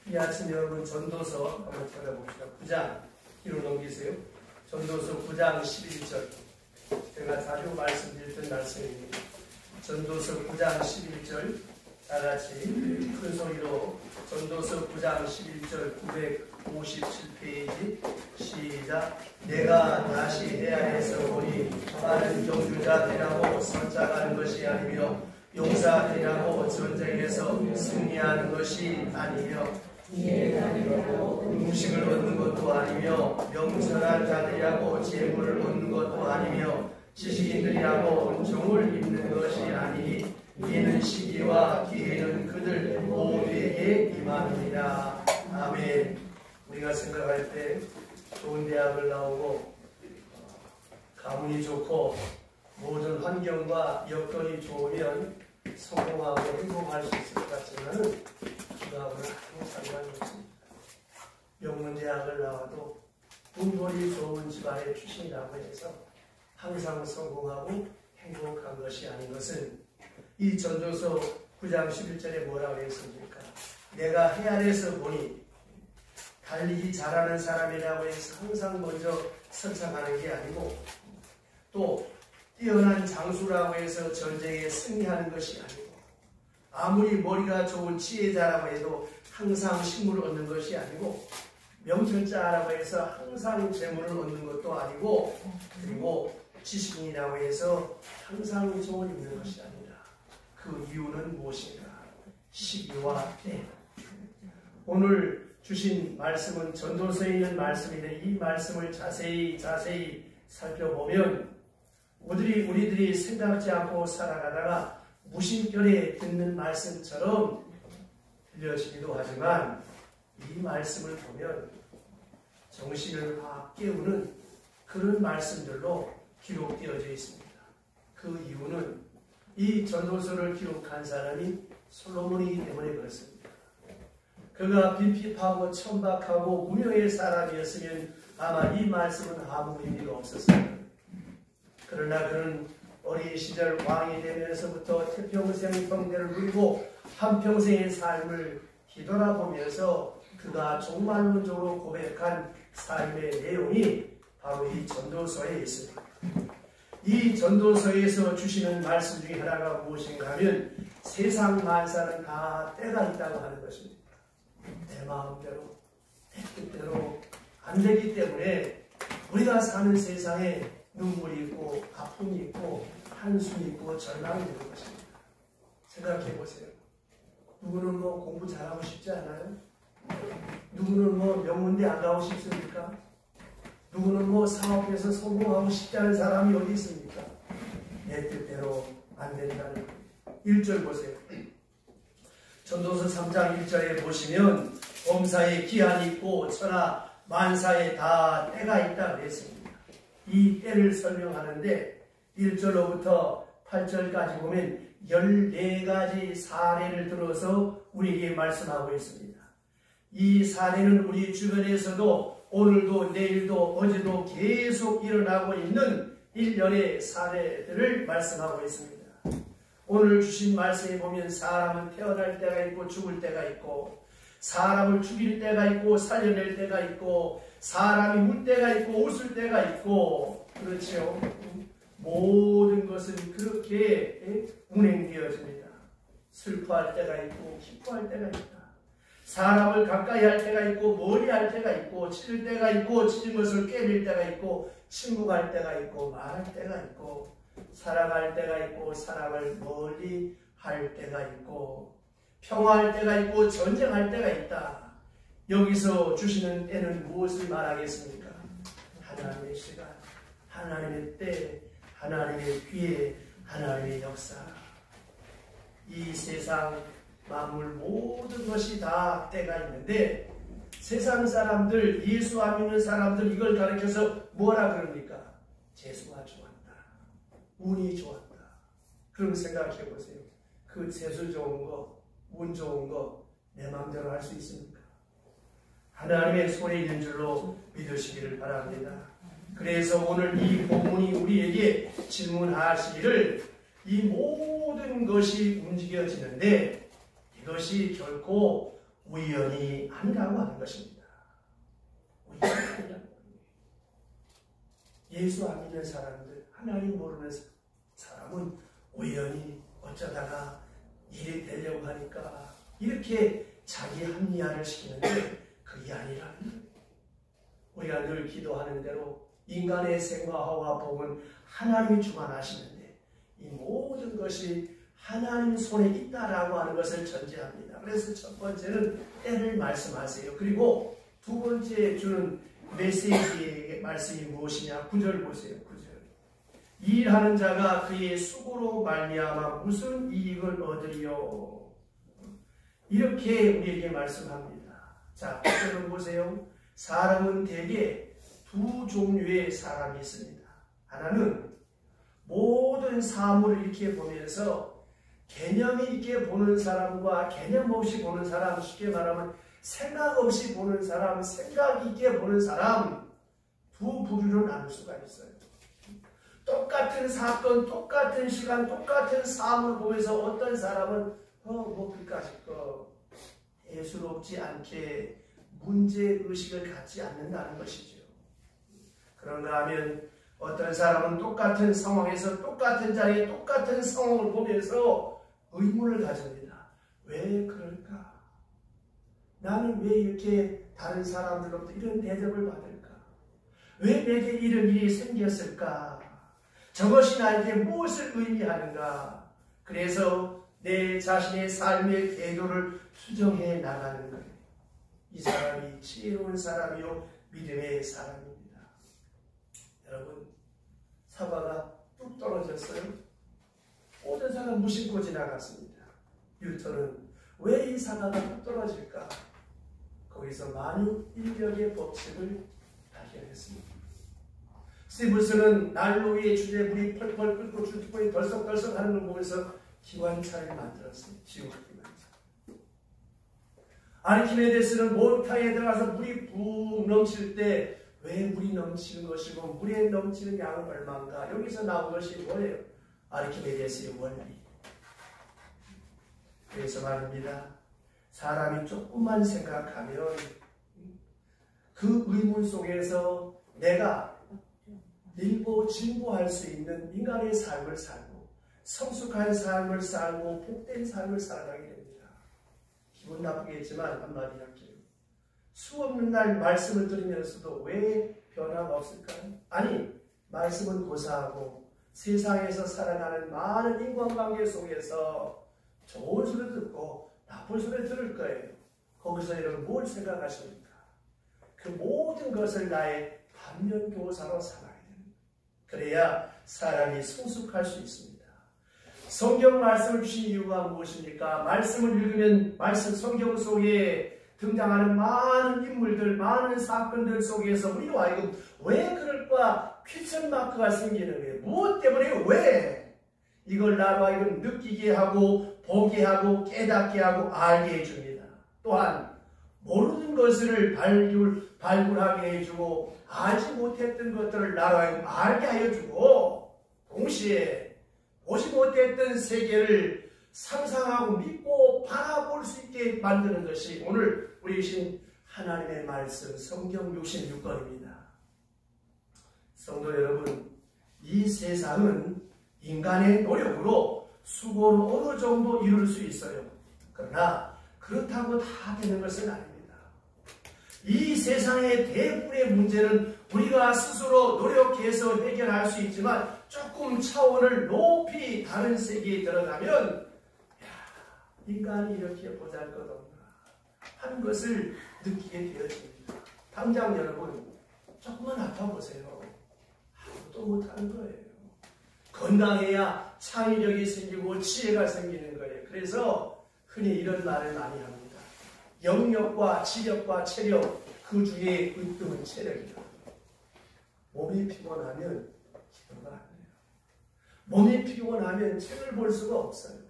이 아침 여러분 전도서 한번 찾아봅시다. 9장 뒤로 넘기세요. 전도서 9장 11절. 제가 자주 말씀드렸던 말씀입니다. 전도서 9장 11절 다같이 큰 소리로 전도서 9장 11절 957페이지 시작. 내가 다시 해안에서 보니 많은 경주자들이라고 선장하는 것이 아니며 용사들이라고 전쟁에서 승리하는 것이 아니며 음식을 얻는 것도 아니며 명철한 자들이라고 재물을 얻는 것도 아니며 지식인들이라고 종을 입는 것이 아니니 이는 시기와 기회는 그들 모두에게 임합니다. 아멘. 우리가 생각할 때 좋은 대학을 나오고 가문이 좋고 모든 환경과 여건이 좋으면 성공하고 행복할 수 있을 것 같지만 그거하고는 아무 상관이 없습니다. 명문대학을 나와도 문벌이 좋은 집안의 출신이라고 해서 항상 성공하고 행복한 것이 아닌 것은 이 전도서 9장 11절에 뭐라고 했습니까? 내가 해안에서 보니 달리기 잘하는 사람이라고 해서 항상 먼저 선창하는 게 아니고 또 뛰어난 장수라고 해서 전쟁에 승리하는 것이 아니고 아무리 머리가 좋은 지혜자라고 해도 항상 식물을 얻는 것이 아니고 명철자라고 해서 항상 재물을 얻는 것도 아니고 그리고 지식인이라고 해서 항상 종을 입는 것이 아니라 그 이유는 무엇인가? 시기와 때. 오늘 주신 말씀은 전도서에 있는 말씀인데 이 말씀을 자세히 살펴보면 우리들이 생각지 않고 살아가다가 무심결에 듣는 말씀처럼 들려지기도 하지만 이 말씀을 보면 정신을 확 깨우는 그런 말씀들로 기록되어져 있습니다. 그 이유는 이 전도서를 기록한 사람이 솔로몬이기 때문에 그렇습니다. 그가 빈핍하고 천박하고 무명의 사람이었으면 아마 이 말씀은 아무 의미가 없었습니다. 그러나 그는 어린 시절 왕이 되면서부터 태평생 평대를 누리고 한평생의 삶을 뒤돌아보면서 그가 종말론적으로 고백한 삶의 내용이 바로 이 전도서에 있습니다. 이 전도서에서 주시는 말씀 중에 하나가 무엇인가 하면 세상 만사는 다 때가 있다고 하는 것입니다. 내 마음대로, 내 뜻대로 안 되기 때문에 우리가 사는 세상에 눈물이 있고 아픔이 있고 한숨이 있고 절망이 있는 것입니다. 생각해 보세요. 누구는 뭐 공부 잘하고 싶지 않아요? 누구는 뭐 명문대 안 가고 싶습니까? 누구는 뭐 사업에서 성공하고 싶지 않은 사람이 어디 있습니까? 내 뜻대로 안 된다는 거예요. 1절 보세요. 전도서 3장 1절에 보시면 범사에 기한이 있고 천하 만사에 다 때가 있다고 했습니다. 이 때를 설명하는데 1절로부터 8절까지 보면 14가지 사례를 들어서 우리에게 말씀하고 있습니다. 이 사례는 우리 주변에서도 오늘도 내일도 어제도 계속 일어나고 있는 일련의 사례들을 말씀하고 있습니다. 오늘 주신 말씀에 보면 사람은 태어날 때가 있고 죽을 때가 있고 사람을 죽일 때가 있고 살려낼 때가 있고 사람이 울 때가 있고 웃을 때가 있고 그렇죠. 모든 것은 그렇게 운행되어집니다. 슬퍼할 때가 있고 기뻐할 때가 있다. 사람을 가까이 할 때가 있고 멀리 할 때가 있고 찢을 때가 있고 찢은 것을 깨밀 때가 있고 침묵할 때가 있고 말할 때가 있고 살아갈 때가 있고 사람을 멀리 할 때가 있고 평화할 때가 있고 전쟁할 때가 있다. 여기서 주시는 때는 무엇을 말하겠습니까? 하나님의 시간, 하나님의 때, 하나님의 기회, 하나님의 역사. 이 세상 만물 모든 것이 다 때가 있는데 세상 사람들, 예수 안 믿는 사람들 이걸 가르쳐서 뭐라 그럽니까? 재수가 좋았다. 운이 좋았다. 그럼 생각해 보세요. 그 재수 좋은 거, 운 좋은 거 내 마음대로 할 수 있습니까? 하나님의 손에 있는 줄로 믿으시기를 바랍니다. 그래서 오늘 이 본문이 우리에게 질문하시기를 이 모든 것이 움직여지는데 이것이 결코 우연이 아니라고 하는 것입니다. 우연이 아니라고. 예수 안 믿는 사람들, 하나님 모르는 사람은 우연히 어쩌다가 일이 되려고 하니까 이렇게 자기 합리화를 시키는데 그게 아니라는 거예요. 우리가 늘 기도하는 대로 인간의 생각과 복은 하나님이 주관하시는데 이 모든 것이 하나님 손에 있다라고 하는 것을 전제합니다. 그래서 첫 번째는 때를 말씀하세요. 그리고 두 번째 주는 메시지의 말씀이 무엇이냐? 9절 보세요. 9절. 일하는 자가 그의 수고로 말미암아 무슨 이익을 얻으리요? 이렇게 우리에게 말씀합니다. 자, 9절을 보세요. 사람은 대개 두 종류의 사람이 있습니다. 하나는 모든 사물을 이렇게 보면서 개념 있게 보는 사람과 개념 없이 보는 사람, 쉽게 말하면 생각 없이 보는 사람, 생각 있게 보는 사람, 두 부류로 나눌 수가 있어요. 똑같은 사건, 똑같은 시간, 똑같은 사물을 보면서 어떤 사람은 그까짓 거 예수롭지 않게 문제의식을 갖지 않는다는 것이죠. 그런가 하면 어떤 사람은 똑같은 상황에서 똑같은 자리에 똑같은 상황을 보면서 의문을 가집니다. 왜 그럴까? 나는 왜 이렇게 다른 사람들로부터 이런 대접을 받을까? 왜 내게 이런 일이 생겼을까? 저것이 나에게 무엇을 의미하는가? 그래서 내 자신의 삶의 궤도를 수정해 나가는 거예요. 이 사람이 지혜로운 사람이요 믿음의 사람입니다. 여러분, 사과가 뚝 떨어졌어요. 모든 사람 무심코 지나갔습니다. 뉴턴은 왜 이 사과가 뚝 떨어질까? 거기서 많은 인력의 법칙을 발견했습니다. 스티븐슨은 난로 위에 주제물이 펄펄 끓고 주특보에 덜썩덜썩 하는 걸 보면서 기관차를 만들었어요. 지옥 기관차. 아르키메데스는 목탕에 들어가서 물이 붕 넘칠 때 왜 물이 넘치는 것이고 물에 넘치는 양은 얼마인가? 여기서 나온 것이 뭐예요? 아르키메데스의 원리. 그래서 말입니다. 사람이 조금만 생각하면 그 의문 속에서 내가 밀고 진보할 수 있는 인간의 삶을 살고 성숙한 삶을 살고 복된 삶을 살아가게 됩니다. 기분 나쁘겠지만 한마디 할게요. 수없는 날 말씀을 들으면서도 왜 변화가 없을까요? 아니, 말씀은 고사하고 세상에서 살아가는 많은 인간관계 속에서 좋은 소리 듣고 나쁜 소리 들을 거예요. 거기서 여러분 뭘 생각하십니까? 그 모든 것을 나의 반면교사로 삼아야 됩니다. 그래야 사람이 성숙할 수 있습니다. 성경 말씀을 주신 이유가 무엇입니까? 말씀을 읽으면 성경 속에 등장하는 많은 인물들, 많은 사건들 속에서 우리로 하여금 왜 그럴까? 퀘스천 마크가 생기는 거예요. 무엇 때문에 왜? 이걸 나로 하여금 느끼게 하고 보게 하고 깨닫게 하고 알게 해줍니다. 또한 모르는 것을 발굴하게 해주고 알지 못했던 것들을 나로 하여금 알게 하여주고 동시에 보지 못했던 세계를 상상하고 믿고 바라볼 수 있게 만드는 것이 오늘 우리 주신 하나님의 말씀 성경 66권입니다. 성도 여러분, 이 세상은 인간의 노력으로 수고로 어느 정도 이룰 수 있어요. 그러나 그렇다고 다 되는 것은 아닙니다. 이 세상의 대부분의 문제는 우리가 스스로 노력해서 해결할 수 있지만 조금 차원을 높이 다른 세계에 들어가면 인간이 이렇게 보잘것없나 하는 것을 느끼게 되어집니다. 당장 여러분 조금만 아파보세요. 아무것도 못하는 거예요. 건강해야 창의력이 생기고 지혜가 생기는 거예요. 그래서 흔히 이런 말을 많이 합니다. 영력과 지력과 체력, 그 중에 으뜸은 체력이다. 몸이 피곤하면 기도가 안 돼요. 몸이 피곤하면 책을 볼 수가 없어요.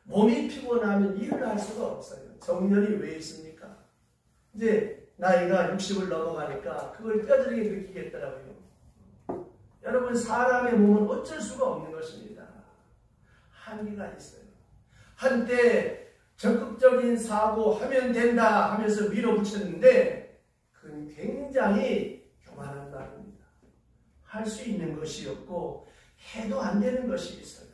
몸이 피곤하면 일을 할 수가 없어요. 정년이 왜 있습니까? 이제 나이가 60을 넘어가니까 그걸 뼈저리게 느끼겠더라고요. 여러분, 사람의 몸은 어쩔 수가 없는 것입니다. 한계가 있어요. 한때 적극적인 사고하면 된다 하면서 밀어붙였는데 그건 굉장히 교만한 말입니다. 할 수 있는 것이 없고 해도 안 되는 것이 있어요.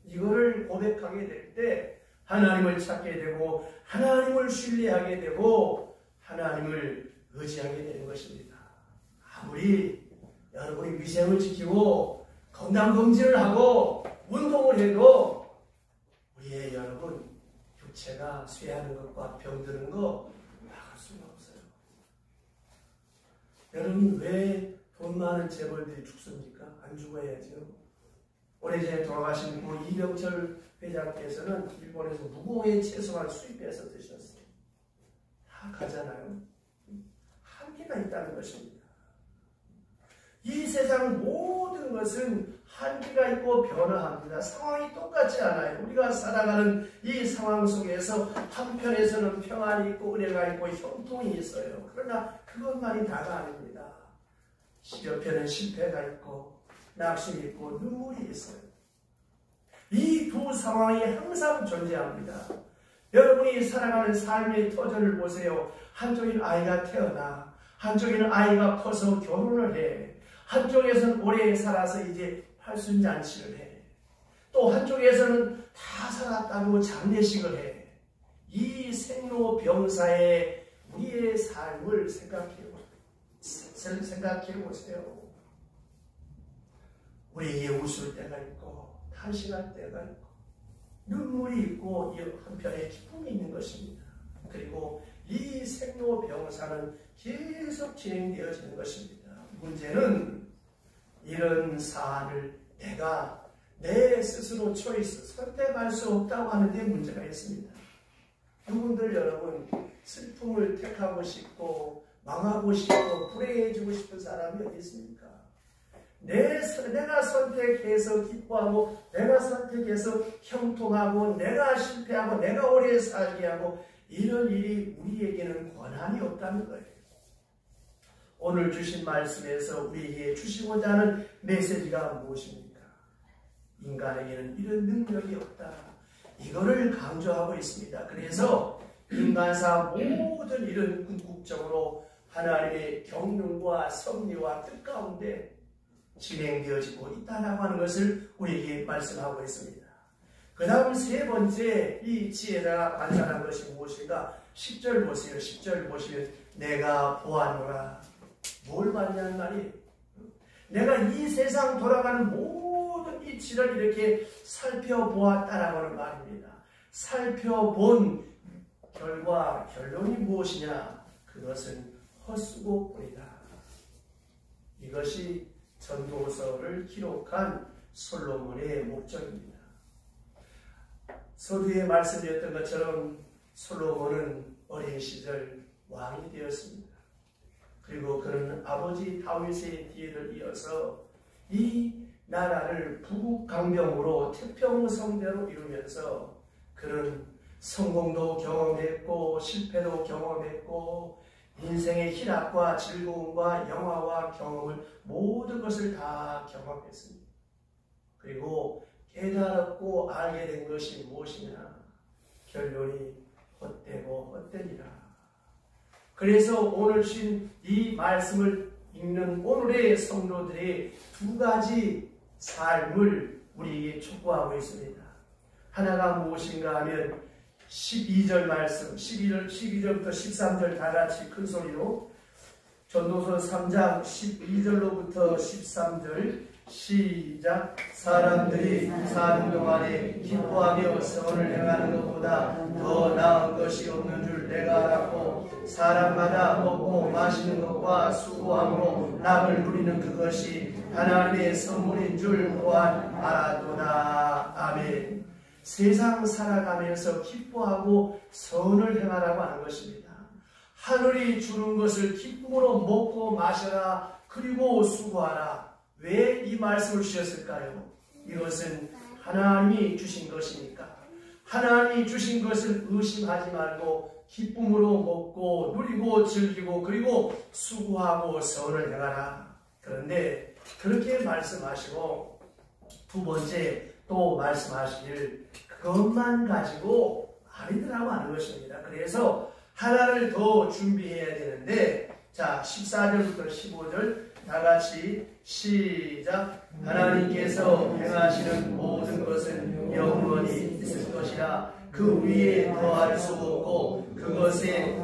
이거를 고백하게 될 때 하나님을 찾게 되고 하나님을 신뢰하게 되고 하나님을 의지하게 되는 것입니다. 아무리 여러분이 위생을 지키고 건강검진을 하고 운동을 해도 우리의 여러분 육체가 쇠하는 것과 병드는 거 막을 수가 없어요. 여러분 왜 돈 많은 재벌들이 죽습니까? 안 죽어야죠. 오래전에 돌아가신 이병철 회장께서는 일본에서 무공의 채소만 수입해서 드셨어요. 다 가잖아요. 한계가 있다는 것입니다. 이 세상 모든 것은 한계가 있고 변화합니다. 상황이 똑같지 않아요. 우리가 살아가는 이 상황 속에서 한편에서는 평안이 있고 은혜가 있고 형통이 있어요. 그러나 그것만이 다가 아닙니다. 옆에는 실패가 있고 낙심이 있고 눈물이 있어요. 이 두 상황이 항상 존재합니다. 여러분이 살아가는 삶의 터전을 보세요. 한쪽에는 아이가 태어나, 한쪽에는 아이가 커서 결혼을 해, 한쪽에서는 오래 살아서 이제 팔순잔치를 해, 또 한쪽에서는 다 살았다고 장례식을 해. 이 생로병사의 우리의 삶을 생각해 보세요. 우리에게 웃을 때가 있고 탄식할 때가 있고 눈물이 있고 한편에 기쁨이 있는 것입니다. 그리고 이 생로병사는 계속 진행되어지는 것입니다. 문제는 이런 사안을 내가 내 스스로 선택할 수 없다고 하는 데 문제가 있습니다. 여러분들 여러분 슬픔을 택하고 싶고 망하고 싶고 불행해지고 싶은 사람이 어디 있습니까? 내가 선택해서 기뻐하고 내가 선택해서 형통하고 내가 실패하고 내가 오래 살게 하고 이런 일이 우리에게는 권한이 없다는 거예요. 오늘 주신 말씀에서 우리에게 주시고자 하는 메시지가 무엇입니까? 인간에게는 이런 능력이 없다. 이거를 강조하고 있습니다. 그래서 인간사 모든 일은 궁극적으로 하나님의 경륜과 섭리와 뜻 가운데 진행되어지고 있다라고 하는 것을 우리에게 말씀하고 있습니다. 그 다음 세 번째 이 지혜가 관찰한 것이 무엇인가? 10절 보세요. 10절 보시면 내가 보아노라. 뭘 봤냐는 말이 내가 이 세상 돌아가는 모든 이치를 이렇게 살펴보았다라고 하는 말입니다. 살펴본 결과 결론이 무엇이냐? 그것은 헛수고뿐이다. 이것이 전도서를 기록한 솔로몬의 목적입니다. 서두에 말씀드렸던 것처럼 솔로몬은 어린 시절 왕이 되었습니다. 그리고 그는 아버지 다윗의 뒤를 이어서 이 나라를 부국강병으로 태평성대로 이루면서 그는 성공도 경험했고 실패도 경험했고 인생의 희락과 즐거움과 영화와 경험을 모든 것을 다 경험했습니다. 그리고 깨달았고 알게 된 것이 무엇이냐? 결론이 헛되고 헛되니라. 그래서 오늘 주신 이 말씀을 읽는 오늘의 성도들의 두 가지 삶을 우리에게 촉구하고 있습니다. 하나가 무엇인가 하면 12절 말씀, 12절부터 13절 다 같이 큰 소리로 전도서 3장 12절로부터 13절 시작. 사람들이 사는 동안에 기뻐하며 선을 행하는 것보다 더 나은 것이 없는 줄 내가 알았고 사람마다 먹고 마시는 것과 수고함으로 낙을 누리는 그것이 하나님의 선물인 줄 또한 알았도다. 아멘. 세상 살아가면서 기뻐하고 선을 행하라고 하는 것입니다. 하늘이 주는 것을 기쁨으로 먹고 마셔라. 그리고 수고하라. 왜 이 말씀을 주셨을까요? 이것은 하나님이 주신 것이니까. 하나님이 주신 것을 의심하지 말고 기쁨으로 먹고 누리고 즐기고 그리고 수고하고 선을 행하라. 그런데 그렇게 말씀하시고 두 번째 또 말씀하시길 그것만 가지고 아니더라고 하는 것입니다. 그래서 하나를 더 준비해야 되는데, 자, 14절부터 15절 다 같이 시작. 하나님께서 행하시는 모든 것은 영원히 있을 것이라. 그 위에 더할 수 없고 그것에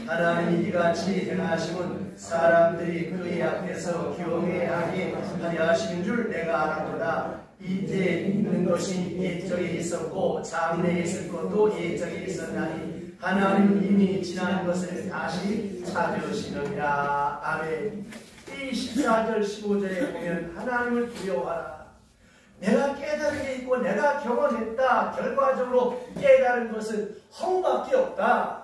하나님이 이같이 행하심은 사람들이 그의 앞에서 경외하게 하려 하시는 줄 내가 알았도다. 이때 있는 것이 옛적에 있었고 장래에 있을 것도 옛적에 있었나니 하나님은 이미 지난 것을 다시 찾으시느니라. 아멘. 이 14절 15절에 보면 하나님을 두려워하라. 내가 깨달은 게 있고 내가 경험했다. 결과적으로 깨달은 것은 허무밖에 없다.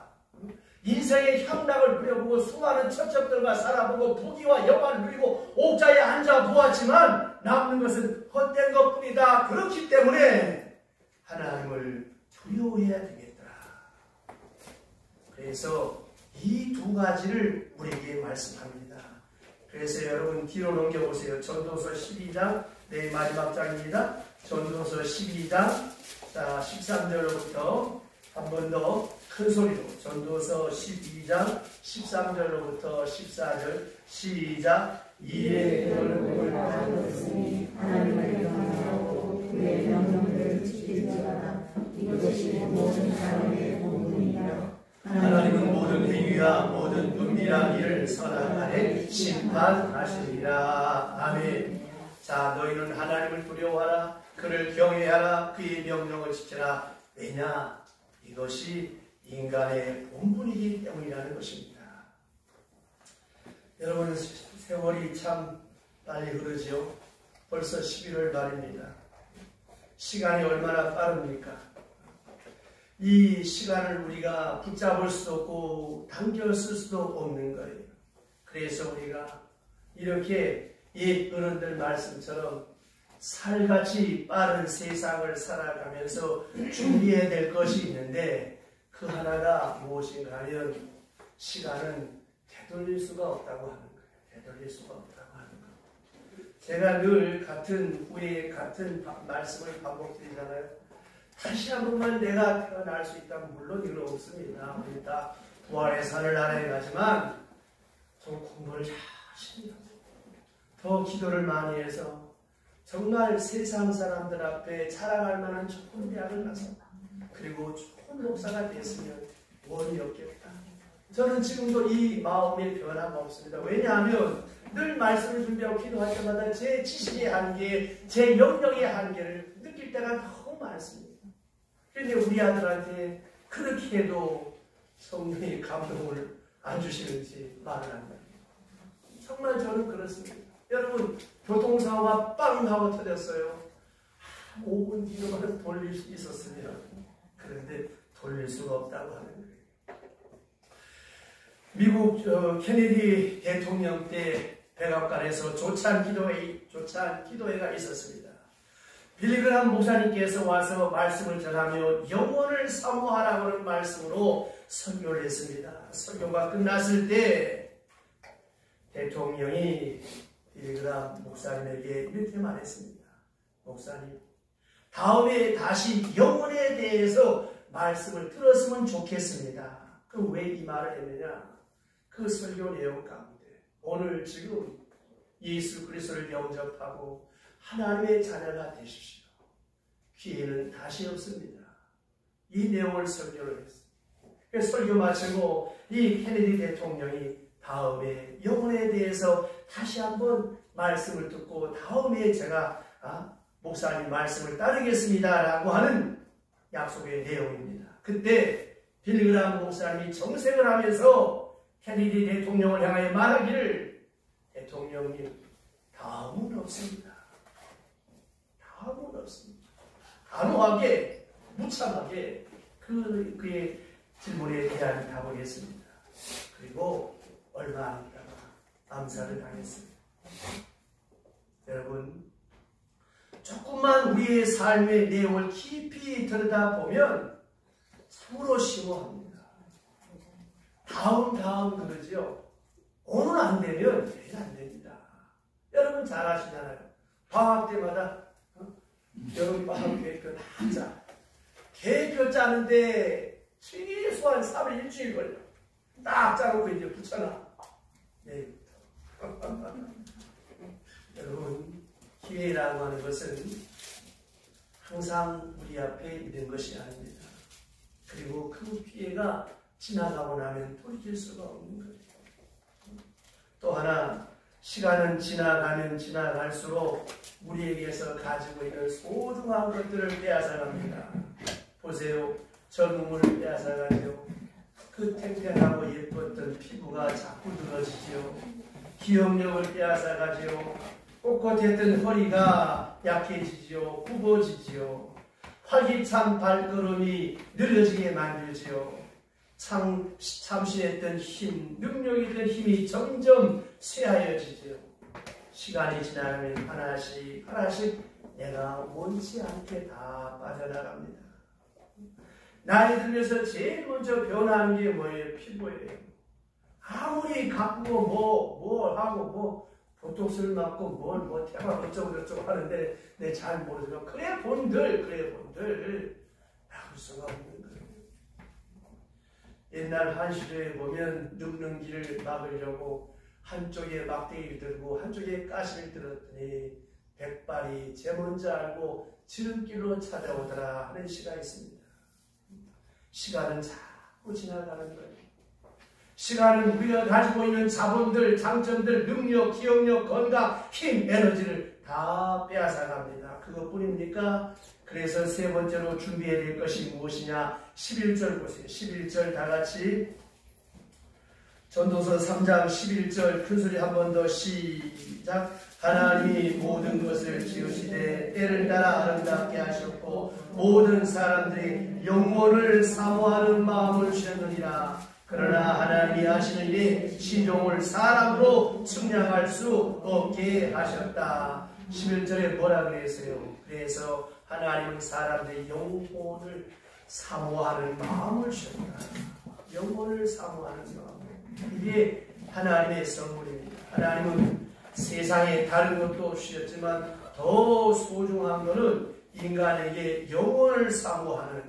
인생의 향락을 누려보고 수많은 처첩들과 살아보고 부귀와 영화를 누리고 옥자에 앉아 보았지만 남는 것은 헛된 것뿐이다. 그렇기 때문에 하나님을 두려워해야 되겠다. 그래서 이 두 가지를 우리에게 말씀합니다. 그래서 여러분 뒤로 넘겨보세요. 전도서 12장 네, 마지막 장입니다. 전도서 12장 13절로부터 한 번 더 큰 소리로 전도서 12장 13절로부터 14절 시작. 이에 너는 알았으니 하나님을 경외하고 그의 명령을 지키지어다. 이것이 모든 사람의 본분이라. 하나님은 모든 행위와 모든 은밀한 일을 선악하에 심판하시리라. 아멘. 자, 너희는 하나님을 두려워하라. 그를 경외하라. 그의 명령을 지켜라. 왜냐? 이것이 인간의 본분이기 때문이라는 것입니다. 여러분, 세월이 참 빨리 흐르지요. 벌써 11월 말입니다. 시간이 얼마나 빠릅니까? 이 시간을 우리가 붙잡을 수도 없고 당겨 쓸 수도 없는 거예요. 그래서 우리가 이렇게 옛 어른들 말씀처럼 살같이 빠른 세상을 살아가면서 준비해야 될 것이 있는데 그 하나가 무엇인가 하면 시간은 되돌릴 수가 없다고 하는 거예요. 되돌릴 수가 없다고 하는 거예요. 제가 늘 같은 후에 같은 말씀을 반복드리잖아요. 다시 한 번만 내가 태어날 수 있다면 물론 이건 없습니다. 우리 다 부활의 산을 나라에 가지만 좀 공부를 잘 하십니다. 더 기도를 많이 해서 정말 세상 사람들 앞에 자랑할 만한 좋은 대학을 가서 그리고 좋은 목사가 됐으면 원이 없겠다. 저는 지금도 이 마음의 변화가 없습니다. 왜냐하면 늘 말씀을 준비하고 기도할 때마다 제 지식의 한계, 제 영역의 한계를 느낄 때가 너무 많습니다. 그런데 우리 아들한테 그렇게 해도 성령이 감동을 안 주시는지 말을 합니다. 정말 저는 그렇습니다. 여러분, 교통사고가 빵 하고 터졌어요. 5분 뒤로만 돌릴 수 있었으면. 그런데 돌릴 수가 없다고 하는 거예요. 미국 케네디 대통령 때 백악관에서 조찬 기도회가 있었습니다. 빌리그람 목사님께서 와서 말씀을 전하며 영혼을 사모하라고 하는 말씀으로 설교를 했습니다. 설교가 끝났을 때 대통령이 빌리그람 목사님에게 이렇게 말했습니다. 목사님, 다음에 다시 영혼에 대해서 말씀을 들었으면 좋겠습니다. 그럼 왜 이 말을 했느냐? 그 설교 내용 가운데 오늘 지금 예수 그리스도를 영접하고 하나님의 자녀가 되십시오. 기회는 다시 없습니다. 이 내용을 설교를 했습니다. 그래서 설교 마치고 이 케네디 대통령이 다음에 영혼에 대해서 다시 한번 말씀을 듣고 다음에 제가 목사님 말씀을 따르겠습니다 라고 하는 약속의 내용입니다. 그때 빌리그람 목사님이 정색을 하면서 케네디 대통령을 향하여 말하기를, 대통령님, 다음은 없습니다. 다음은 없습니다. 단호하게, 무참하게 그의 질문에 대한 답을 했습니다. 그리고 얼마 안 있다가 암살을 당했습니다. 여러분, 조금만 우리의 삶의 내용을 깊이 들여다보면 참으로 심오합니다. 다음 그러지요. 오늘 안 되면 내일 안 됩니다. 여러분 잘 아시잖아요. 방학 때마다 여름 방학 계획 하자. 계획표 짜는데 최소한 3일 일주일 걸려. 딱 짜놓고 이제 붙여놔. 내일부터. 여러분, 기회라고 하는 것은 항상 우리 앞에 있는 것이 아닙니다. 그리고 그 기회가 지나가고 나면 돌이킬 수가 없는 거예요. 또 하나, 시간은 지나가면 지나갈수록 우리에게서 가지고 있는 소중한 것들을 빼앗아갑니다. 보세요. 젊음을 빼앗아가죠. 그 탱탱하고 예뻤던 피부가 자꾸 늘어지죠. 기억력을 빼앗아가죠. 꼿꼿했던 허리가 약해지죠. 굽어지죠. 활기찬 발걸음이 느려지게 만들죠. 참신했던 힘, 능력있던 힘이 점점 쇠하여지죠. 시간이 지나면 하나씩 하나씩 내가 원치 않게 다 빠져나갑니다. 나이 들면서 제일 먼저 변하는 게 뭐예요? 피부예요. 아무리 가꾸고 뭘 하고 보톡스를 맞고 뭘 태가 어쩌고 저쩌고 하는데 내 잘 모르지만 그래 본들 막을 수가 없는 거예요. 옛날 한시대에 보면 늙는 길을 막으려고 한쪽에 막대기를 들고 한쪽에 가시를 들었더니 백발이 제 먼저 알고 지름길로 찾아오더라 하는 시가 있습니다. 시간은 자꾸 지나가는 거예요. 시간은 우리가 가지고 있는 자본들, 장점들, 능력, 기억력, 건강, 힘, 에너지를 다 빼앗아갑니다. 그것뿐입니까? 그래서 세 번째로 준비해야 될 것이 무엇이냐? 11절 보세요. 11절 다 같이 전도서 3장 11절 큰소리 한 번 더 시작. 하나님이 모든 것을 지으시되 때를 따라 아름답게 하셨고 모든 사람들이 영원을 사모하는 마음을 주셨느니라. 그러나 하나님이 하시는 일에 신종을 사람으로 측량할 수 없게 하셨다. 11절에 뭐라 그랬어요? 그래서 하나님은 사람들의 영혼을 사모하는 마음을 주셨다. 영혼을 사모하는 마음. 이게 하나님의 선물입니다. 하나님은 세상에 다른 것도 주셨지만 더 소중한 것은 인간에게 영혼을 사모하는,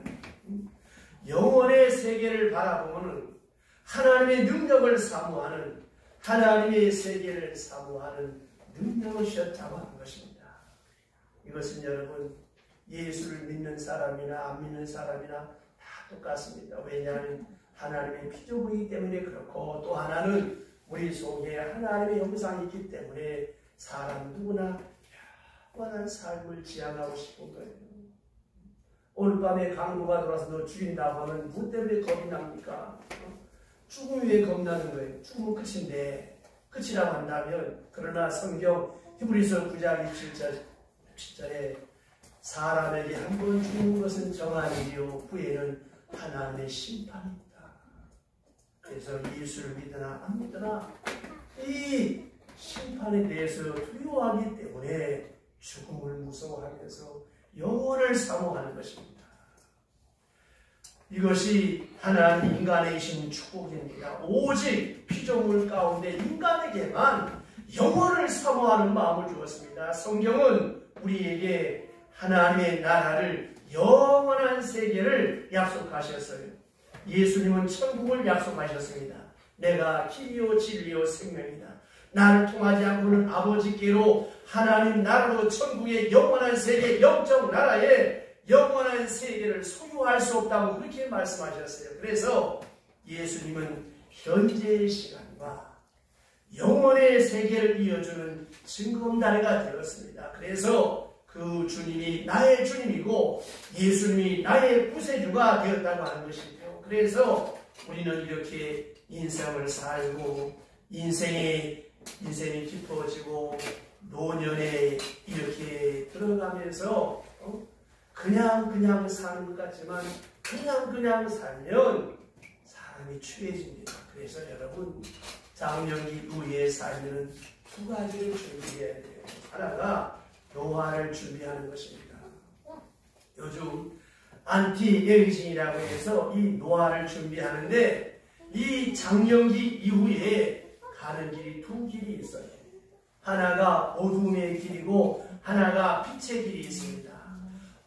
영혼의 세계를 바라보는, 하나님의 능력을 사모하는, 하나님의 세계를 사모하는 능력을 주셨다고 하는 것입니다. 이것은 여러분 예수를 믿는 사람이나 안 믿는 사람이나 다 똑같습니다. 왜냐하면 하나님의 피조물이기 때문에 그렇고, 또 하나는 우리 속에 하나님의 형상이 있기 때문에 사람 누구나 영원한 삶을 지향하고 싶은 거예요. 오늘 밤에 강도가 들어와서 너 죽인다고 하면 뭐 때문에 겁이 납니까? 죽음이 왜 겁나는 거예요? 죽음은 끝인데, 끝이라고 한다면, 그러나 성경 히브리서 9장 7절에 사람에게 한 번 죽는 것은 정한 일이요 후에는 하나님의 심판입니다. 그래서 예수를 믿으나 안 믿으나 이 심판에 대해서 두려워하기 때문에 죽음을 무서워하면서 영혼을 사모하는 것입니다. 이것이 하나님 인간에 계신 축복입니다. 오직 피조물 가운데 인간에게만 영혼을 사모하는 마음을 주었습니다. 성경은 우리에게 하나님의 나라를, 영원한 세계를 약속하셨어요. 예수님은 천국을 약속하셨습니다. 내가 길이요 진리요 생명이다. 나를 통하지 않고는 아버지께로 하나님 나라로 천국의 영원한 세계, 영적 나라의 영원한 세계를 소유할 수 없다고 그렇게 말씀하셨어요. 그래서 예수님은 현재의 시간과 영원의 세계를 이어주는 증거다리가 되었습니다. 그래서 그 주님이 나의 주님이고 예수님이 나의 구세주가 되었다고 하는 것이죠. 그래서 우리는 이렇게 인생을 살고 인생이 깊어지고 노년에 이렇게 들어가면서 그냥 사는 것 같지만 그냥 살면 사람이 취해집니다. 그래서 여러분 장년기 후의 삶에는 두 가지를 준비해야 돼요. 하나가 노화를 준비하는 것입니다. 요즘 안티에이징이라고 해서 이 노화를 준비하는데 이 장년기 이후에 가는 길이 두 길이 있어요. 하나가 어둠의 길이고 하나가 빛의 길이 있습니다.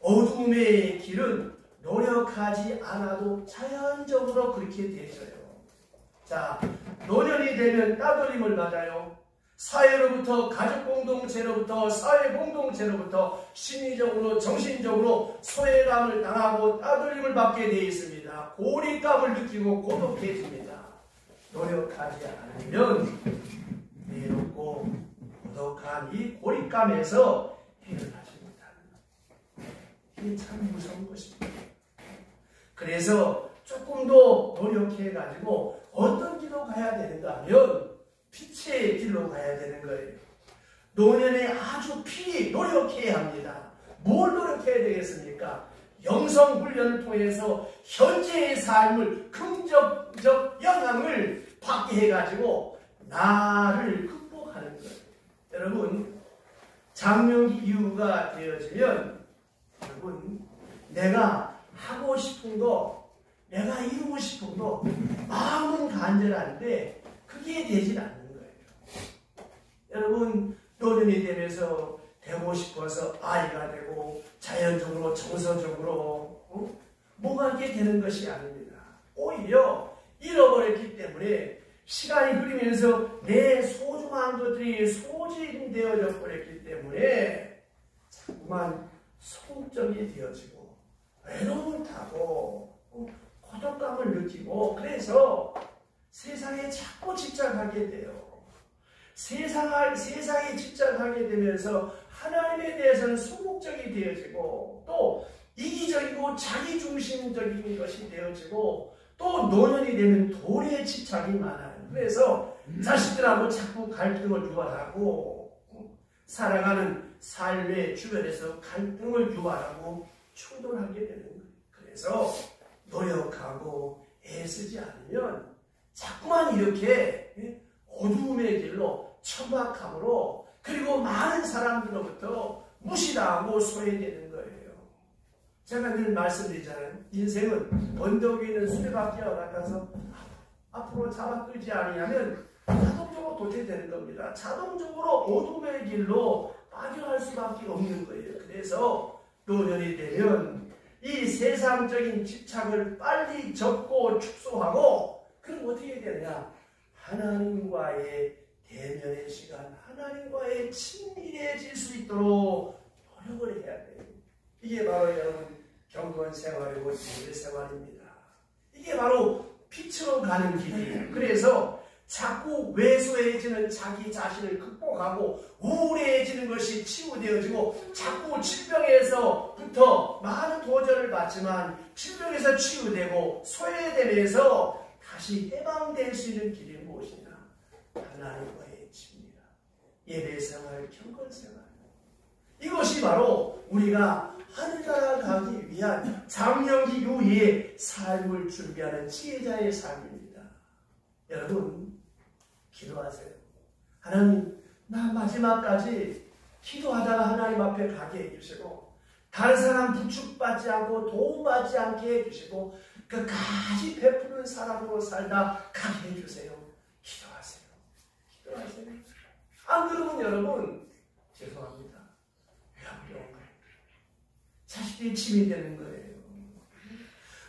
어둠의 길은 노력하지 않아도 자연적으로 그렇게 되져요. 자, 노년이 되면 따돌림을 받아요. 사회로부터, 가족 공동체로부터, 사회 공동체로부터 심리적으로, 정신적으로 소외감을 당하고 따돌림을 받게 되어 있습니다. 고립감을 느끼고 고독해집니다. 노력하지 않으면 외롭고 고독한 이 고립감에서 헤어나지 못합니다. 이게 참 무서운 것입니다. 그래서 조금 더 노력해가지고 어떤 길로 가야 되는가 하면 빛의 길로 가야 되는 거예요. 노년에 아주 필히 노력해야 합니다. 뭘 노력해야 되겠습니까? 영성훈련을 통해서 현재의 삶을 긍정적 영향을 받게 해가지고 나를 극복하는 거예요. 여러분, 장명기 이후가 되어지면 여러분, 내가 하고 싶은 거, 내가 이루고 싶은 거 마음은 간절한데 그게 되질 않는 거예요. 여러분, 노년이 되면서 되고 싶어서 아이가 되고 자연적으로 정서적으로 뭐가 이렇게 되는 것이 아닙니다. 오히려 잃어버렸기 때문에 시간이 흐르면서 내 소중한 것들이 소진되어져 버렸기 때문에 자꾸만 소극적이 되어지고 외로움을 타고 고독감을 느끼고 그래서 세상에 자꾸 집착하게 돼요. 세상에 집착하게 되면서 하나님에 대해서는 소극적이 되어지고 또 이기적이고 자기중심적인 것이 되어지고 또 노년이 되면 돈에 집착이 많아요. 그래서 자식들하고 자꾸 갈등을 유발하고 살아가는 삶의 주변에서 갈등을 유발하고 충돌하게 되는 거예요. 그래서 노력하고 애쓰지 않으면 자꾸만 이렇게 어두움의 길로 천박함으로 그리고 많은 사람들로부터 무시당하고 소외되는 거예요. 제가 늘 말씀드리잖아요. 인생은 언덕 위에 있는 수레바퀴와 같아서 앞으로 잡아 끌지 않으면 자동적으로 도태되는 겁니다. 자동적으로 어둠의 길로 빠져갈 수밖에 없는 거예요. 그래서 노년이 되면 이 세상적인 집착을 빨리 접고 축소하고 그럼 어떻게 되느냐? 하나님과의 대면의 시간, 하나님과의 친밀해질 수 있도록 노력을 해야 돼요. 이게 바로 여러분 경건 생활이고 예배 생활입니다. 이게 바로 빛으로 가는 길이에요. 그래서 자꾸 왜소해지는 자기 자신을 극복하고 우울해지는 것이 치유되어지고 자꾸 질병에서부터 많은 도전을 받지만 질병에서 치유되고 소외되면서 다시 해방될 수 있는 길이 무엇이냐? 하나님과의 친밀함, 예배생활, 경건생활. 이것이 바로 우리가 하늘나라 가기 위한 장명기 이후의 삶을 준비하는 지혜자의 삶입니다. 여러분, 기도하세요. 하나님, 나 마지막까지 기도하다가 하나님 앞에 가게 해주시고 다른 사람 부축받지 않고 도움받지 않게 해주시고 끝까지 베푸는 사람으로 살다 가게 해주세요. 기도하세요. 기도하세요. 안 그러면 여러분 죄송합니다. 왜 어려운 거예요? 자식들이 짐이 되는 거예요.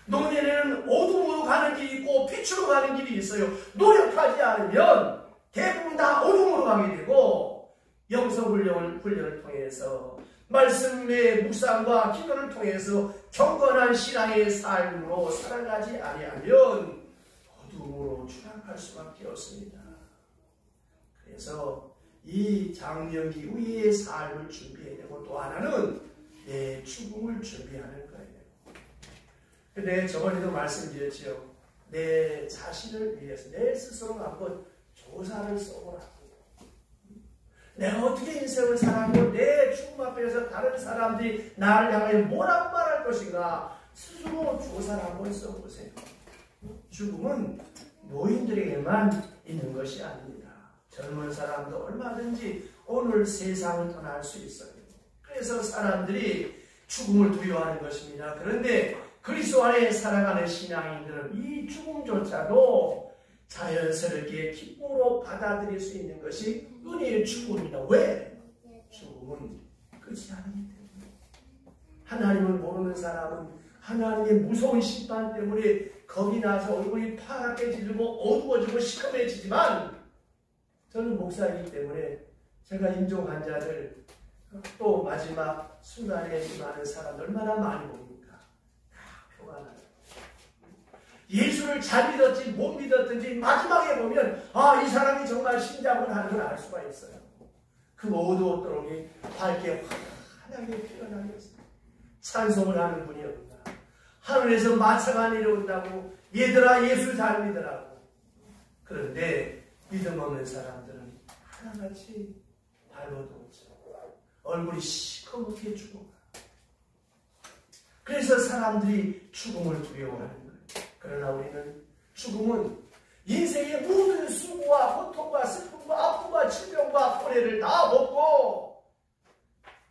노년에는 어둠으로 가는 길이 있고 빛으로 가는 길이 있어요. 노력하지 않으면 대부분 다 어둠으로 가게 되고 영성훈련을 통해서 말씀의 묵상과 기도를 통해서 경건한 신앙의 삶으로 살아가지 아니하면 어둠으로 추락할 수밖에 없습니다. 그래서 이 장명기 후의 삶을 준비해야 되고 또 하나는 내 죽음을 준비하는 거예요. 근데 저번에도 말씀드렸죠. 내 자신을 위해서 내 스스로 한번 조사를 써보라고. 내가 어떻게 인생을 살았고 내 죽음 앞에서 다른 사람들이 나를 향하여 뭐라고 말할 것인가 스스로 조사를 한번 써보세요. 죽음은 노인들에게만 있는 것이 아닙니다. 젊은 사람도 얼마든지 오늘 세상을 떠날 수 있어요. 그래서 사람들이 죽음을 두려워하는 것입니다. 그런데 그리스도 안에 살아가는 신앙인들은 이 죽음조차도 자연스럽게 기쁨으로 받아들일 수 있는 것이 은혜의 죽음입니다. 왜? 죽음은 끝이 아니기 때문에. 하나님을 모르는 사람은 하나님의 무서운 심판 때문에 겁이 나서 얼굴이 파랗게 지르고 어두워지고 시커매지지만 저는 목사이기 때문에 제가 임종 환자들 또 마지막 순간에 임하는 사람 얼마나 많이 봅니까? 다 표가 나요. 예수를 잘 믿었지 못 믿었든지 마지막에 보면 아, 이 사람이 정말 신자군 하는 걸 알 수가 있어요. 그 어두웠더니 밝게 환하게 피어나면서 찬송을 하는 분이 없나. 하늘에서 마차가 내려온다고 얘들아 예수 잘 믿으라고. 그런데 믿음 없는 사람들은 하나같이 발버둥쳐 얼굴이 시커멓게 죽어가. 그래서 사람들이 죽음을 두려워하는 거예요. 그러나 우리는 죽음은 인생의 모든 수고와 고통과 슬픔과 아픔과 질병과 고뇌를 다 먹고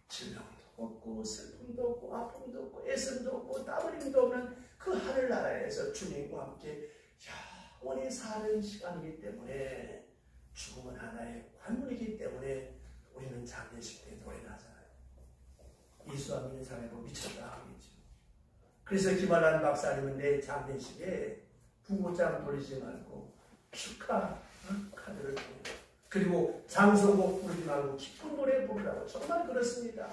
질병도 없고 슬픔도 없고 아픔도 없고 애씀도 없고 땀 흘림도 없는 그 하늘나라에서 주님과 함께 영원히 사는 시간이기 때문에 죽음은 하나의 관문이기 때문에 우리는 장례식 때 노래를 하잖아요. 이수와 믿는 사람이 미쳤다 하겠죠. 그래서 김한란 박사님은 내 장례식에 부고장 돌리지 말고 축하 카드를 보내요. 그리고 장성곡 부르지 말고 기쁜 노래 부르라고. 정말 그렇습니다.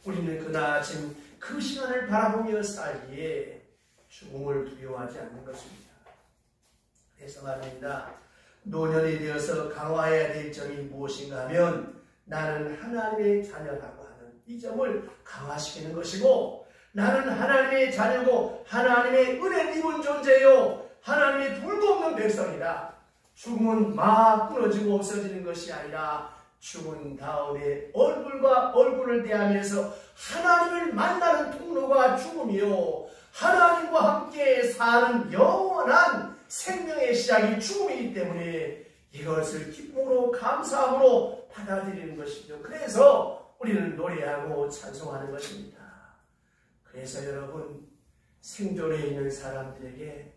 우리는 그날 아침 그 시간을 바라보며 살기에 죽음을 두려워하지 않는 것입니다. 그래서 말입니다. 노년이 되어서 강화해야 될 점이 무엇인가 하면 나는 하나님의 자녀라고 하는 이 점을 강화시키는 것이고, 나는 하나님의 자녀고 하나님의 은혜 입은 존재요 하나님의 불도 없는 백성이다. 죽음은 막 끊어지고 없어지는 것이 아니라 죽은 다음에 얼굴과 얼굴을 대하면서 하나님을 만나는 통로가 죽음이요 하나님과 함께 사는 영원한 생명의 시작이 죽음이기 때문에 이것을 기쁨으로 감사함으로 받아들이는 것이죠. 그래서 우리는 노래하고 찬송하는 것입니다. 그래서 여러분, 생존에 있는 사람들에게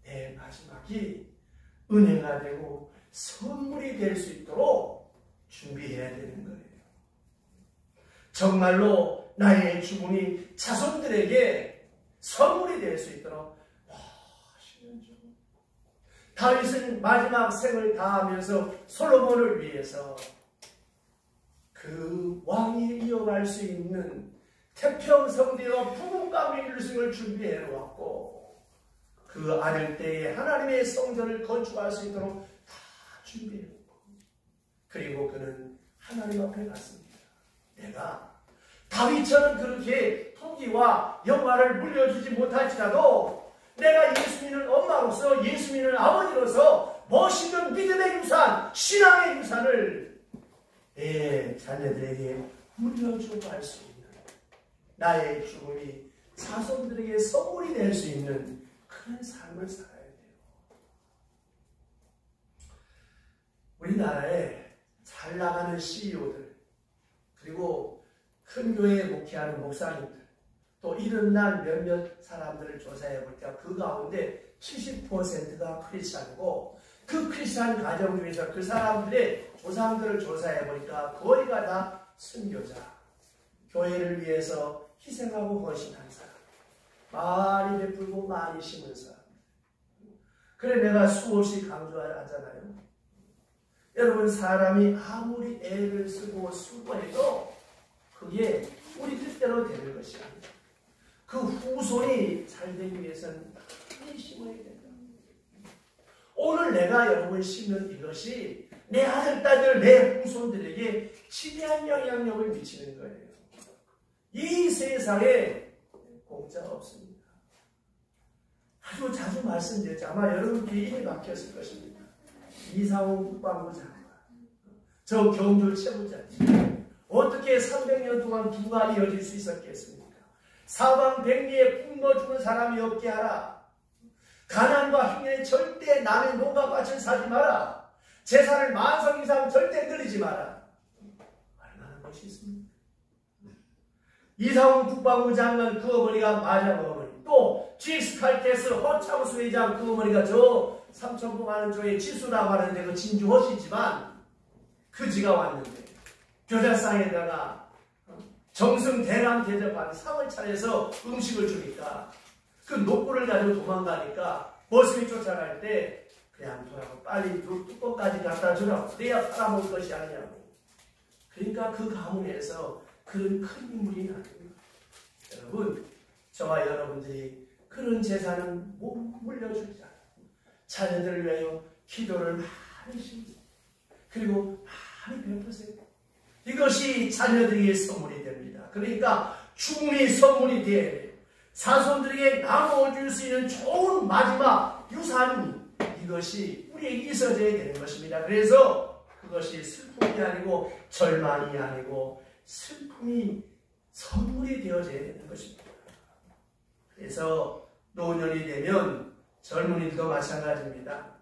내 마지막이 은혜가 되고 선물이 될 수 있도록 준비해야 되는 거예요. 정말로 나의 죽음이 자손들에게 선물이 될 수 있도록 멋있는 죽음. 다윗은 마지막 생을 다하면서 솔로몬을 위해서 그 왕이 이어갈 수 있는 태평성대와 부흥과 밀승을 준비해 놓았고, 그 아들 때에 하나님의 성전을 건축할 수 있도록 다 준비해 놓고, 그리고 그는 하나님 앞에 갔습니다. 내가 다윗처럼 그렇게 통기와 영화를 물려주지 못할지라도 내가 예수 믿는 엄마로서, 예수 믿는 아버지로서 멋있는 믿음의 유산, 신앙의 유산을 내 자녀들에게 물려주고 갈 수 있는, 나의 죽음이 자손들에게 선물이 될 수 있는 그런 삶을 살아야 돼요. 우리나라에 잘 나가는 CEO들, 그리고 큰 교회에 목회하는 목사님들, 또 이런 날 몇몇 사람들을 조사해 보니까 그 가운데 70%가 크리스찬이고, 그 크리스찬 가정 중에서 그 사람들의 조상들을 조사해 보니까 거의가 다 순교자, 교회를 위해서 희생하고 헌신한 사람, 많이 베풀고 많이 심은 사람. 그래 내가 수없이 강조하잖아요. 여러분, 사람이 아무리 애를 쓰고 수고해도 그게 우리 뜻대로 되는 것이 아니다. 그 후손이 잘 되기 위해서는 많이 심어야 된다. 오늘 내가 여러분 심는 이것이 내 아들, 딸들, 내 후손들에게 지대한 영향력을 미치는 거예요. 이 세상에 공짜가 없습니다. 아주 자주 말씀드렸죠. 아마 여러분께 이미 막혔을 것입니다. 이상훈 국방부 장관, 저 경주 최부자님, 어떻게 300년 동안 부가 이어질 수 있었겠습니까? 사방백리에 굶어 죽는 사람이 없게 하라. 가난과 흉년에 절대 남의 농가밭을 사지 마라. 재산을 만성 이상 절대 늘리지 마라. 얼마나 멋있습니까? 이상훈 국방부 장관 그 어머니가 마장 어머니, 또 GX칼텍스 허창수 회장 그 어머니가 저 삼천포 가는 쪽에 지수라고 하는데 그 진주 허시지만 그 지가 왔는데 교자상에다가 정승 대남 대접한 상을 차려서 음식을 주니까 그 노고를 가지고 도망가니까 머슴이 쫓아갈 때 그냥 두라고 빨리 뚜껑까지 갖다 주라고 내가 팔아먹을 것이 아니냐고. 그러니까 그 가문에서 그런 큰 인물이 나는 거예요. 여러분, 저와 여러분들이 그런 재산은 못 물려주지 않아요. 자녀들을 위하여 기도를 많이 심으세요. 그리고 많이 베푸세요. 이것이 자녀들에게 선물이 됩니다. 그러니까 죽음이 선물이 되어야 돼요. 자손들에게 나눠줄 수 있는 좋은 마지막 유산이 이것이 우리에게 있어져야 되는 것입니다. 그래서 그것이 슬픔이 아니고 절망이 아니고 슬픔이 선물이 되어져야 되는 것입니다. 그래서 노년이 되면 젊은이들도 마찬가지입니다.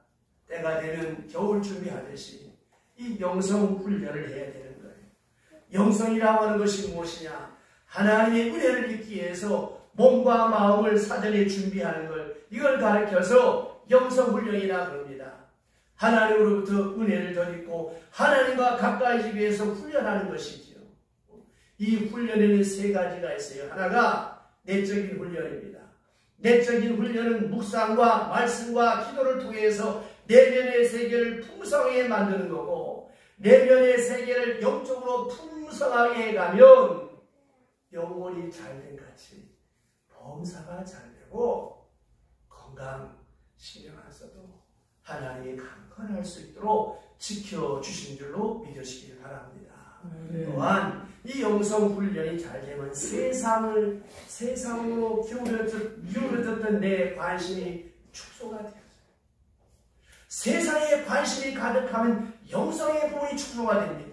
때가 되면 겨울 준비하듯이 이 영성 훈련을 해야 되는 거예요. 영성이라고 하는 것이 무엇이냐? 하나님의 은혜를 입기 위해서 몸과 마음을 사전에 준비하는 걸, 이걸 가르쳐서 영성훈련이라고 합니다. 하나님으로부터 은혜를 더 입고 하나님과 가까이지기 위해서 훈련하는 것이지요. 이 훈련에는 세 가지가 있어요. 하나가 내적인 훈련입니다. 내적인 훈련은 묵상과 말씀과 기도를 통해서 내면의 세계를 풍성하게 만드는 거고, 내면의 세계를 영적으로 풍성하게 해가면 영혼이 잘된 같이 범사가 잘 되고 건강 신경 안 써도 하나님이 강건할 수 있도록 지켜주신 줄로 믿으시길 바랍니다. 또한 이 영성 훈련이 잘 되면 세상으로 기울어졌던 내 관심이 축소가 되어져요. 세상에 관심이 가득하면 영성의 부분이 축소가 됩니다.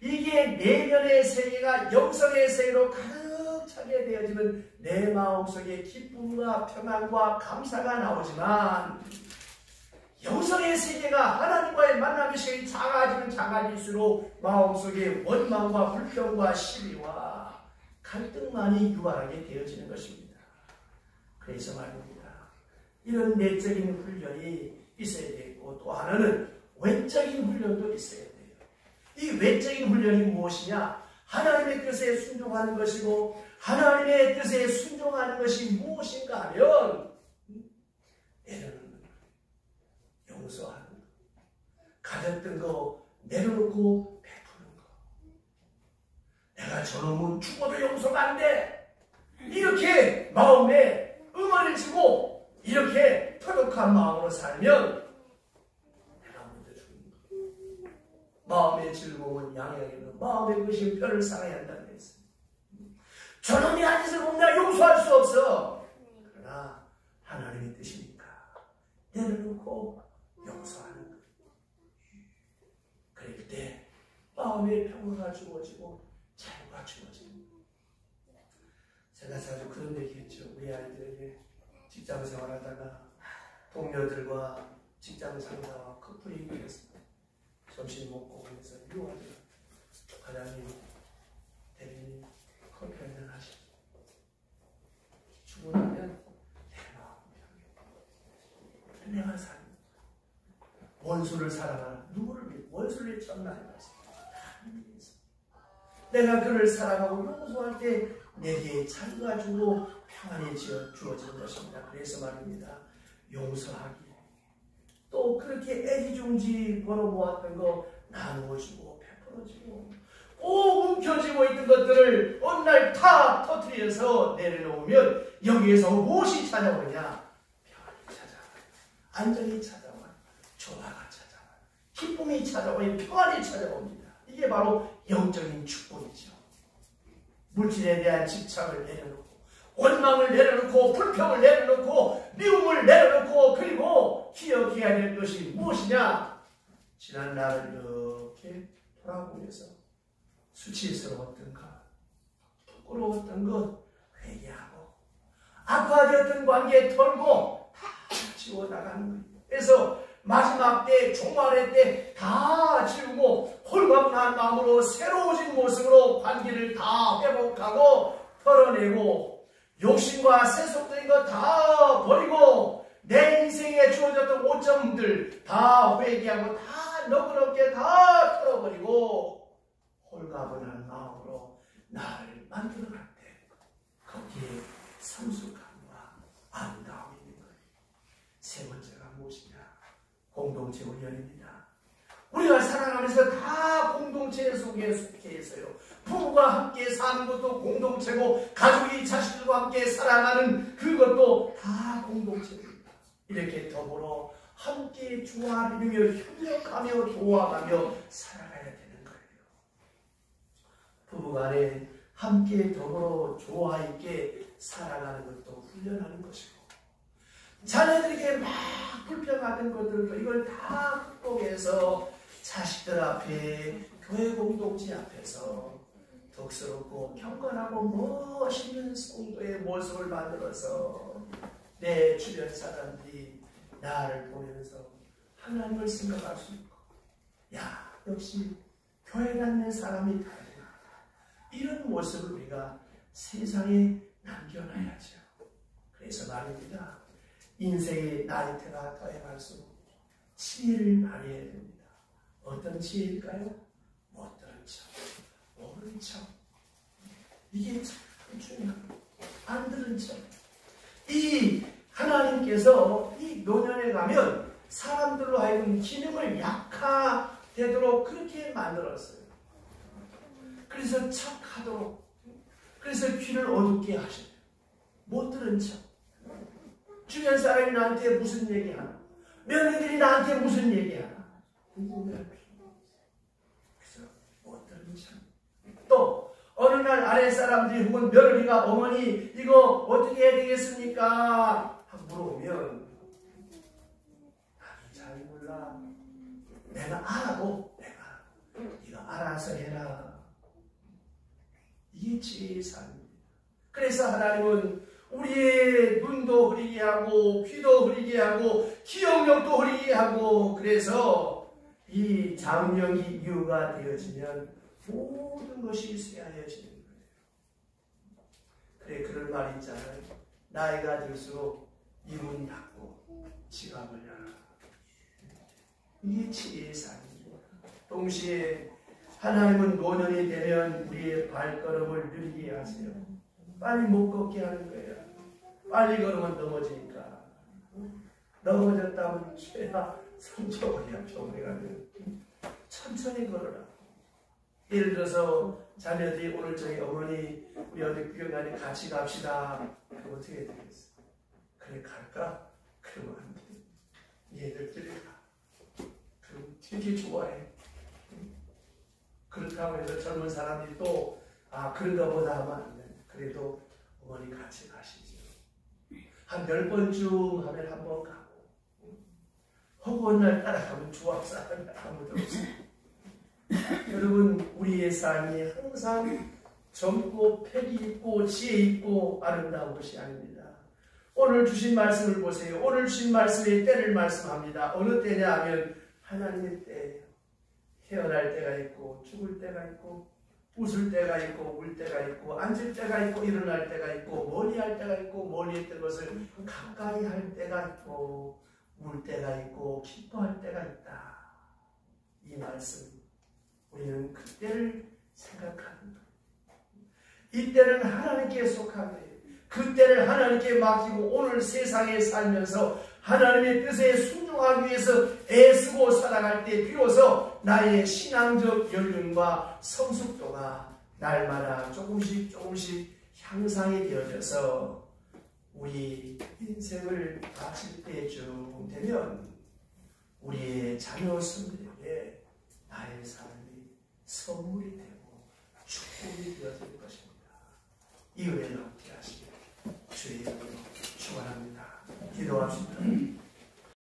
이게 내면의 세계가 영성의 세계로 가득 차게 되어지면 내 마음속에 기쁨과 평안과 감사가 나오지만, 영성의 세계가 하나님과의 만남의 시간이 작아지면 작아질수록 마음속에 원망과 불평과 시비와 갈등만이 유발하게 되어지는 것입니다. 그래서 말입니다. 이런 내적인 훈련이 있어야 되고, 또 하나는 외적인 훈련도 있어야 돼요. 이 외적인 훈련이 무엇이냐? 하나님의 뜻에 순종하는 것이고, 하나님의 뜻에 순종하는 것이 무엇인가 하면 내려놓는 것, 용서하는 것, 가졌던 거 내려놓고 베푸는 것. 내가 저놈은 죽어도 용서가 안 돼, 이렇게 마음에 응어를 지고 이렇게 터득한 마음으로 살면 내가 먼저 죽는 것. 마음의 즐거움은 양양에는 마음의 것이 뼈를 상해야 한다는 것입니다. 저놈이 한 짓을 보면 내가 용서할 수 없어. 그러나 하나님의 뜻이니까 내려놓고 용서하는 것. 그럴 때 마음의 평화가 주어지고 자유가 주어집니다. 제가 자주 그런 얘기했죠. 우리 아이들에게 직장 생활하다가 동료들과 직장 상사와 커플이 되었습니다. 점심 먹고 오면서 유아들 과장님, 대리님 커피 한잔 하시죠. 주문하면 내 마음 내가 사는 원수를 사랑하라. 누구를 위해? 원수를 위해 천만에 말씀니다. 내가 그를 사랑하고 용서할 때 내게 자유가 주고 평안이 주어지는 것입니다. 그래서 말입니다. 용서하기. 또 그렇게 애지중지 벌어모았던 거 나누어주고 베풀어주고 꼭 움켜쥐고 있던 것들을 어느 날 다 터뜨려서 내려놓으면 여기에서 무엇이 찾아오냐? 평안이 찾아와요. 안정이 찾아와요. 조화가 찾아와요. 기쁨이 찾아와요. 평안이 찾아옵니다. 이게 바로 영적인 축복이죠. 물질에 대한 집착을 내려놓고 원망을 내려놓고 불평을 내려놓고 미움을 내려놓고, 그리고 기억해야 될 것이 무엇이냐? 지난 날을 이렇게 돌아보면서 수치스러웠던 것, 부끄러웠던 것 회개하고 악화되었던 관계 털고 다 지워나가는 거예요. 그래서 마지막 때 종말의 때 다 지우고 홀가분한 마음으로 새로워진 모습으로 관계를 다 회복하고 털어내고 욕심과 세속적인 것 다 버리고 내 인생에 주어졌던 오점들 다 회개하고 다 너그럽게 다 털어버리고 홀가분한 마음으로 나를 만들어갈 때 거기에 성숙함과 세 번째가 무엇이냐? 공동체 훈련입니다. 우리가 살아가면서 다 공동체 속에 속해 있어요. 부부가 함께 사는 것도 공동체고, 가족이 자식들과 함께 살아가는 그것도 다 공동체입니다. 이렇게 더불어 함께 조화를 이루며 협력하며 도와가며 살아가야 되는 거예요. 부부간에 함께 더불어 조화 있게 살아가는 것도 훈련하는 것이고, 자녀들에게 막 불평하던 것들도 이걸 다 극복해서 자식들 앞에, 교회 공동체 앞에서 덕스럽고 경건하고 멋있는 성도의 모습을 만들어서 내 주변 사람들이 나를 보면서 하나님을 생각할 수 있고, 야, 역시 교회 다니는 사람이 다르구나. 이런 모습을 우리가 세상에 남겨놔야죠. 그래서 말입니다. 인생의 나이테가 더해갈수록 지혜를 많이 해야 됩니다. 어떤 지혜일까요? 못 들은 척, 모른 척. 이게 참 중요합니다. 안 들은 척. 이 하나님께서 이 노년에 가면 사람들로 하여금 기능을 약화되도록 그렇게 만들었어요. 그래서 척하도록, 그래서 귀를 어둡게 하셔요. 못 들은 척. 주변 사람이 나한테 무슨 얘기하나, 며느리들이 나한테 무슨 얘기하나 궁금해할 필요 없어요. 그래서 못 들은 척. 또 어느 날 아랫사람들이 혹은 며느리가 어머니 이거 어떻게 해야 되겠습니까? 하고 물어보면 나도 잘 몰라. 내가 알아도 네가 알아서 해라. 이게 지혜의 삶입니다. 그래서 하나님은 우리의 눈도 흐리게 하고 귀도 흐리게 하고 기억력도 흐리게 하고, 그래서 이 장령이 이유가 되어지면 모든 것이 쇠하여지는 거예요. 그래, 그런 말이 있잖아요. 나이가 들수록 이문 닫고 지갑을 열어라. 이게 지혜의 삶입니다. 동시에 하나님은 노년이 되면 우리의 발걸음을 느리게 하세요. 빨리 못 걷게 하는 거예요. 빨리 걸으면 넘어지니까. 넘어졌다면 죄야 성적이야. 병원에가면 천천히 걸어라. 예를 들어서 자녀들이 오늘 저희 어머니 우리 어디 구경하니 같이 갑시다. 그럼 어떻게 되겠어? 그래 갈까? 그러면 안 돼. 얘들끼리 가. 그럼 되게 좋아해. 그렇다고 해서 젊은 사람들이 또 그런가 보다 하면 안 돼. 그래도 어머니 같이 가시죠. 한 10번쯤 하면 한 번 가고, 허구한 날 따라가면 조합 사람이 아무도 없어요. 여러분, 우리의 삶이 항상 젊고 패기 있고 지혜 있고 아름다운 것이 아닙니다. 오늘 주신 말씀을 보세요. 오늘 주신 말씀의 때를 말씀합니다. 어느 때냐 하면 하나님의 때예요. 태어날 때가 있고 죽을 때가 있고 웃을 때가 있고 울 때가 있고 앉을 때가 있고 일어날 때가 있고 멀리 할 때가 있고 멀리 했던 것을 가까이 할 때가 있고 울 때가 있고 기뻐할 때가 있다. 이 말씀 우리는 그때를 생각하는 거예요. 이때는 하나님께 속한 거예요. 그때를 하나님께 맡기고 오늘 세상에 살면서 하나님의 뜻에 순종하기 위해서 애쓰고 살아갈 때 비로소 나의 신앙적 연륜과 성숙도가 날마다 조금씩 향상이 되어져서 우리 인생을 바칠 때쯤 되면 우리의 자녀 손들에게 나의 삶이 선물이 되고 축복이 되어질 것입니다. 이 은혜를 얻게 하시길 주의 이름으로 축원합니다. 기도합시다.